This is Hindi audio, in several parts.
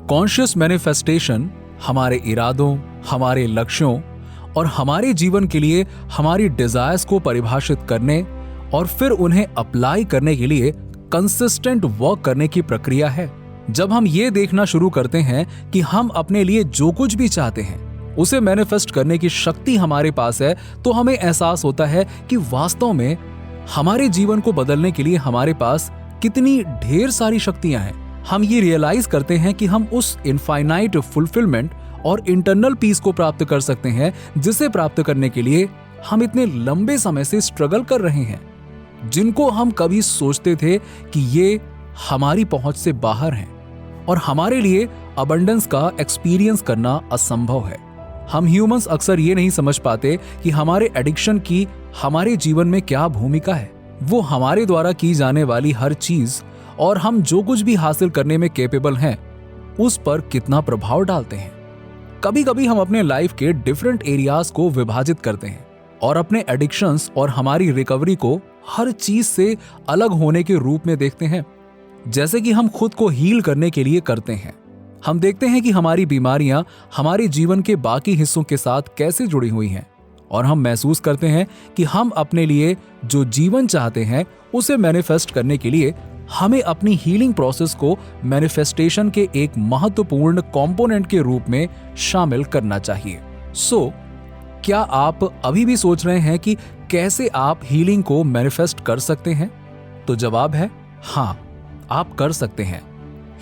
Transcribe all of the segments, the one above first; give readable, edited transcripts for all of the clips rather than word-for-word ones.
कॉन्शियस मैनिफेस्टेशन हमारे इरादों, हमारे लक्ष्यों और हमारे जीवन के लिए हमारी डिजायर्स को परिभाषित करने और फिर उन्हें अप्लाई करने के लिए कंसिस्टेंट वर्क करने की प्रक्रिया है। जब हम ये देखना शुरू करते हैं कि हम अपने लिए जो कुछ भी चाहते हैं उसे मैनिफेस्ट करने की शक्ति हमारे पास है, तो हमें एहसास होता है कि वास्तव में हमारे जीवन को बदलने के लिए हमारे पास कितनी ढेर सारी शक्तियां हैं। हम ये रियलाइज करते हैं कि हम उस इनफाइनाइट फुलफिलमेंट और इंटरनल पीस को प्राप्त कर सकते हैं जिसे प्राप्त करने के लिए हम इतने लंबे समय से स्ट्रगल कर रहे हैं, जिनको हम कभी सोचते थे कि ये हमारी पहुंच से बाहर हैं और हमारे लिए अबंडेंस का एक्सपीरियंस करना असंभव है। हम ह्यूमंस अक्सर ये नहीं समझ पाते कि हमारे एडिक्शन की हमारे जीवन में क्या भूमिका है। वो हमारे द्वारा की जाने वाली हर चीज और हम जो कुछ भी हासिल करने में कैपेबल हैं उस पर कितना प्रभाव डालते हैं। कभी कभी हम अपने लाइफ के डिफरेंट एरियाज को विभाजित करते हैं और अपने एडिक्शंस और हमारी रिकवरी को हर चीज से अलग होने के रूप में देखते हैं, जैसे कि हम खुद को हील करने के लिए करते हैं। हम देखते हैं कि हमारी बीमारियां हमारे जीवन के बाकी हिस्सों के साथ कैसे जुड़ी हुई हैं और हम महसूस करते हैं कि हम अपने लिए जो जीवन चाहते हैं उसे मैनिफेस्ट करने के लिए हमें अपनी हीलिंग प्रोसेस को मैनिफेस्टेशन के एक महत्वपूर्ण कंपोनेंट के रूप में शामिल करना चाहिए। क्या आप अभी भी सोच रहे हैं कि कैसे आप हीलिंग को मैनिफेस्ट कर सकते हैं? तो जवाब है हाँ, आप कर सकते हैं।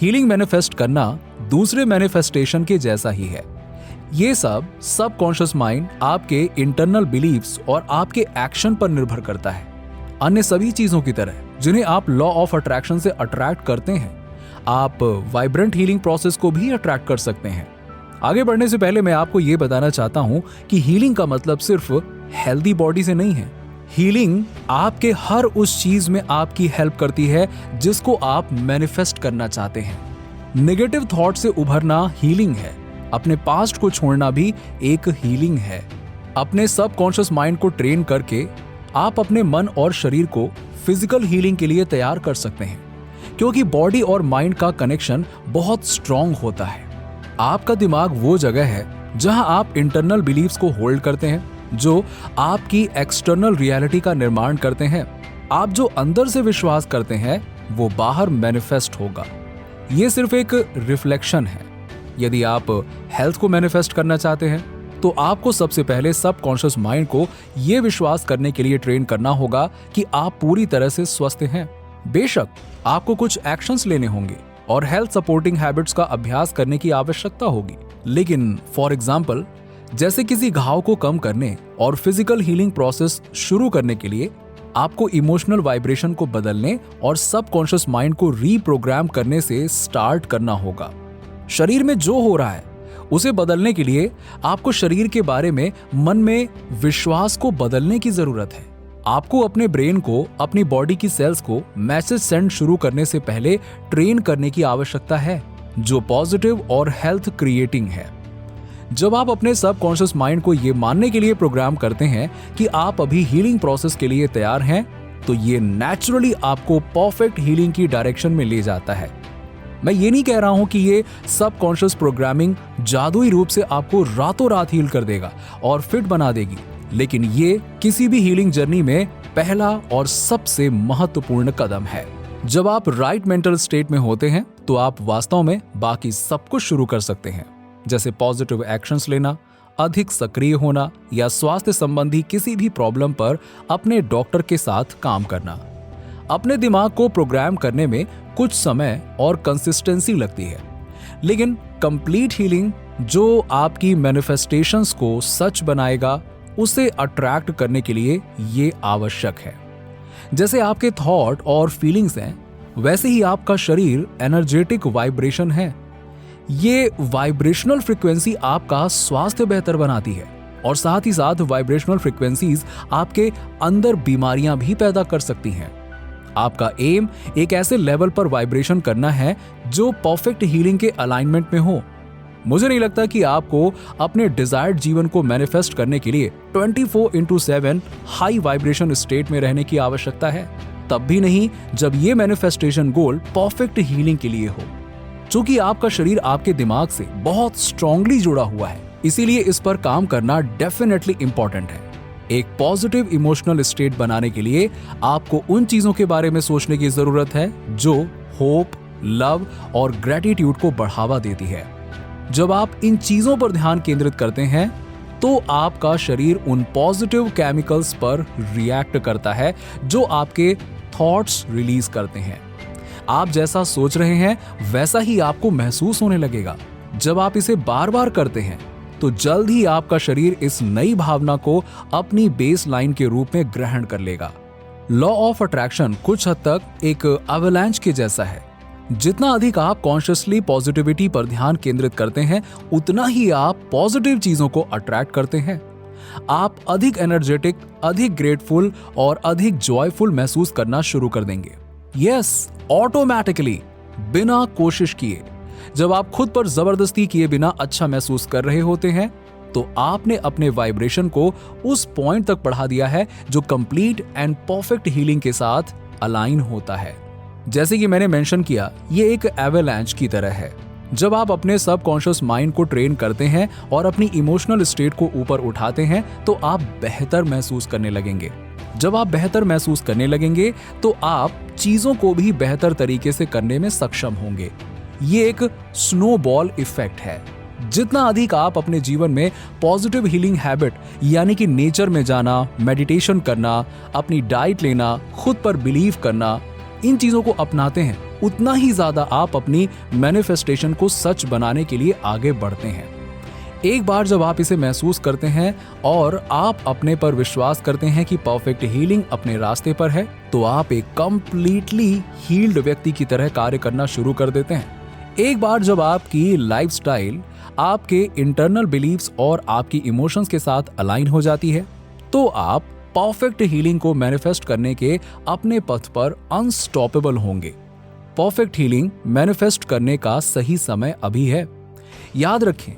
हीलिंग मैनिफेस्ट करना दूसरे मैनिफेस्टेशन के जैसा ही है। ये सब सबकॉन्शियस माइंड आपके इंटरनल बिलीव्स और आपके एक्शन पर निर्भर करता है। अन्य सभी चीजों की तरह जिन्हें आप लॉ ऑफ अट्रैक्शन से अट्रैक्ट करते हैं, आप वाइब्रेंट हीलिंग प्रोसेस को भी अट्रैक्ट कर सकते हैं। आगे बढ़ने से पहले मैं आपको यह बताना चाहता हूं कि हीलिंग का मतलब सिर्फ हेल्दी बॉडी से नहीं है। हीलिंग आपके हर उस चीज में आपकी हेल्प करती है जिसको आप मैनिफेस्ट करना चाहते हैं। नेगेटिव थॉट से उभरना हीलिंग है। अपने पास्ट को छोड़ना भी एक हीलिंग है। अपने सबकॉन्शियस माइंड को ट्रेन करके आप अपने मन और शरीर को फिजिकल हीलिंग के लिए तैयार कर सकते हैं, क्योंकि बॉडी और माइंड का कनेक्शन बहुत स्ट्रांग होता है। आपका दिमाग वो जगह है जहां आप इंटरनल बिलीव्स को होल्ड करते हैं, जो आपकी एक्सटर्नल रियलिटी का निर्माण करते हैं। आप जो अंदर से विश्वास करते हैं वो बाहर मैनिफेस्ट होगा। ये सिर्फ एक रिफ्लेक्शन है। यदि आप हेल्थ को मैनिफेस्ट करना चाहते हैं तो आपको सबसे पहले सबकॉन्शियस माइंड को यह विश्वास करने के लिए ट्रेन करना होगा कि आप पूरी तरह से स्वस्थ हैं। बेशक आपको कुछ एक्शंस लेने होंगे और हेल्थ सपोर्टिंग हैबिट्स का अभ्यास करने की आवश्यकता होगी, लेकिन फॉर एग्जाम्पल जैसे किसी घाव को कम करने और फिजिकल हीलिंग प्रोसेस शुरू करने के लिए आपको इमोशनल वाइब्रेशन को बदलने और सबकॉन्शियस माइंड को रीप्रोग्राम करने से स्टार्ट करना होगा। शरीर में जो हो रहा है उसे बदलने के लिए आपको शरीर के बारे में मन में विश्वास को बदलने की जरूरत है। आपको अपने ब्रेन को अपनी बॉडी की सेल्स को मैसेज सेंड शुरू करने से पहले ट्रेन करने की आवश्यकता है, जो पॉजिटिव और हेल्थ क्रिएटिंग है। जब आप अपने सबकॉन्शियस माइंड को यह मानने के लिए प्रोग्राम करते हैं कि आप अभी हीलिंग प्रोसेस के लिए तैयार हैं, तो ये नेचुरली आपको परफेक्ट हीलिंग की डायरेक्शन में ले जाता है। मैं ये नहीं कह रहा हूं कि ये सबकॉन्शियस प्रोग्रामिंग जादुई रूप से आपको रातों रात हील कर देगा और फिट बना देगी, लेकिन ये किसी भी हीलिंग जर्नी में पहला और सबसे महत्वपूर्ण कदम है। जब आप राइट मेंटल स्टेट में होते हैं तो आप वास्तव में बाकी सब कुछ शुरू कर सकते हैं, जैसे पॉजिटिव एक्शंस लेना, अधिक सक्रिय होना या स्वास्थ्य संबंधी किसी भी प्रॉब्लम पर अपने डॉक्टर के साथ काम करना। अपने दिमाग को प्रोग्राम करने में कुछ समय और कंसिस्टेंसी लगती है, लेकिन कंप्लीट हीलिंग जो आपकी मैनिफेस्टेशंस को सच बनाएगा, उसे अट्रैक्ट करने के लिए ये आवश्यक है। जैसे आपके थॉट और फीलिंग्स हैं, वैसे ही आपका शरीर एनर्जेटिक वाइब्रेशन है। ये वाइब्रेशनल फ्रीक्वेंसी आपका स्वास्थ्य बेहतर बनाती है और साथ ही साथ वाइब्रेशनल फ्रीक्वेंसीज आपके अंदर बीमारियां भी पैदा कर सकती हैं। आपका एम एक ऐसे लेवल पर वाइब्रेशन करना है जो परफेक्ट हीलिंग के अलाइनमेंट में हो। मुझे नहीं लगता कि आपको अपने डिजायर्ड जीवन को मैनिफेस्ट करने के लिए 24/7 हाई वाइब्रेशन स्टेट में रहने की आवश्यकता है, तब भी नहीं जब ये मैनिफेस्टेशन गोल परफेक्ट हीलिंग के लिए हो। चूंकि आपका शरीर आपके दिमाग से बहुत स्ट्रांगली जुड़ा हुआ है, इसीलिए इस पर काम करना डेफिनेटली इंपॉर्टेंट है। एक पॉजिटिव इमोशनल स्टेट बनाने के लिए आपको उन चीजों के बारे में सोचने की जरूरत है जो होप, लव और ग्रेटिट्यूड को बढ़ावा देती है। जब आप इन चीजों पर ध्यान केंद्रित करते हैं तो आपका शरीर उन पॉजिटिव केमिकल्स पर रिएक्ट करता है जो आपके थॉट्स रिलीज करते हैं। आप जैसा सोच रहे हैं वैसा ही आपको महसूस होने लगेगा। जब आप इसे बार बार करते हैं तो जल्द ही आपका शरीर इस नई भावना को अपनी बेस लाइन के रूप में ग्रहण कर लेगा। लॉ ऑफ अट्रैक्शन कुछ हद तक एक एवलांच के जैसा है। जितना अधिक आप कॉन्शियसली पॉजिटिविटी पर ध्यान केंद्रित करते हैं, उतना ही आप पॉजिटिव चीजों को अट्रैक्ट करते हैं। आप अधिक एनर्जेटिक, अधिक ग्रेटफुल और अधिक जॉयफुल महसूस करना शुरू कर देंगे। यस, ऑटोमैटिकली, बिना कोशिश किए। जब आप खुद पर जबरदस्ती किए बिना अच्छा महसूस कर रहे होते हैं तो आपने अपने वाइब्रेशन को उस पॉइंट तक बढ़ा दिया है जो कंप्लीट एंड परफेक्ट हीलिंग के साथ अलाइन होता है। जैसे कि मैंने मेंशन किया, ये एक एवलांच की तरह है। जब आप अपने सबकॉन्शियस माइंड को ट्रेन करते हैं और अपनी इमोशनल स्टेट को ऊपर उठाते हैं तो आप बेहतर महसूस करने लगेंगे। जब आप बेहतर महसूस करने लगेंगे तो आप चीजों को भी बेहतर तरीके से करने में सक्षम होंगे। ये एक स्नोबॉल इफेक्ट है। जितना अधिक आप अपने जीवन में पॉजिटिव हीलिंग हैबिट यानी कि नेचर में जाना, मेडिटेशन करना, अपनी डाइट लेना, खुद पर बिलीव करना, इन चीजों को अपनाते हैं, उतना ही ज्यादा आप अपनी मैनिफेस्टेशन को सच बनाने के लिए आगे बढ़ते हैं। एक बार जब आप इसे महसूस करते हैं और आप अपने पर विश्वास करते हैं कि परफेक्ट हीलिंग अपने रास्ते पर है, तो आप एक कंप्लीटली हील्ड व्यक्ति की तरह कार्य करना शुरू कर देते हैं। एक बार जब आपकी लाइफस्टाइल आपके इंटरनल बिलीव्स और आपकी इमोशंस के साथ अलाइन हो जाती है, तो आप परफेक्ट हीलिंग को मैनिफेस्ट करने के अपने पथ पर अनस्टॉपेबल होंगे। परफेक्ट हीलिंग मैनिफेस्ट करने का सही समय अभी है। याद रखें,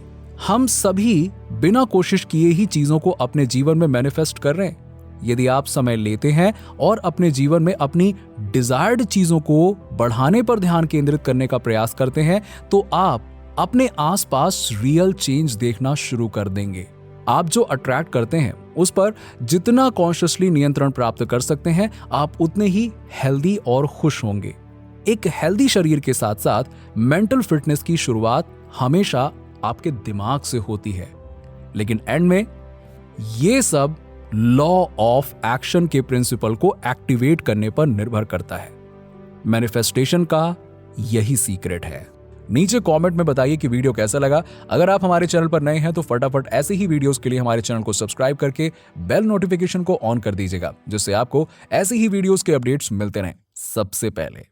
हम सभी बिना कोशिश किए ही चीजों को अपने जीवन में मैनिफेस्ट कर रहे हैं। यदि आप समय लेते हैं और अपने जीवन में अपनी डिजायर्ड चीजों को बढ़ाने पर ध्यान केंद्रित करने का प्रयास करते हैं तो आप अपने आसपास रियल चेंज देखना शुरू कर देंगे। आप जो अट्रैक्ट करते हैं उस पर जितना कॉन्शियसली नियंत्रण प्राप्त कर सकते हैं, आप उतने ही हेल्दी और खुश होंगे। एक हेल्दी शरीर के साथ साथ मेंटल फिटनेस की शुरुआत हमेशा आपके दिमाग से होती है, लेकिन एंड में ये सब लॉ ऑफ एक्शन के प्रिंसिपल को एक्टिवेट करने पर निर्भर करता है। मैनिफेस्टेशन का यही सीक्रेट है। नीचे कमेंट में बताइए कि वीडियो कैसा लगा। अगर आप हमारे चैनल पर नए हैं तो फटाफट ऐसे ही वीडियोस के लिए हमारे चैनल को सब्सक्राइब करके बेल नोटिफिकेशन को ऑन कर दीजिएगा, जिससे आपको ऐसे ही वीडियोस के अपडेट्स मिलते रहें सबसे पहले।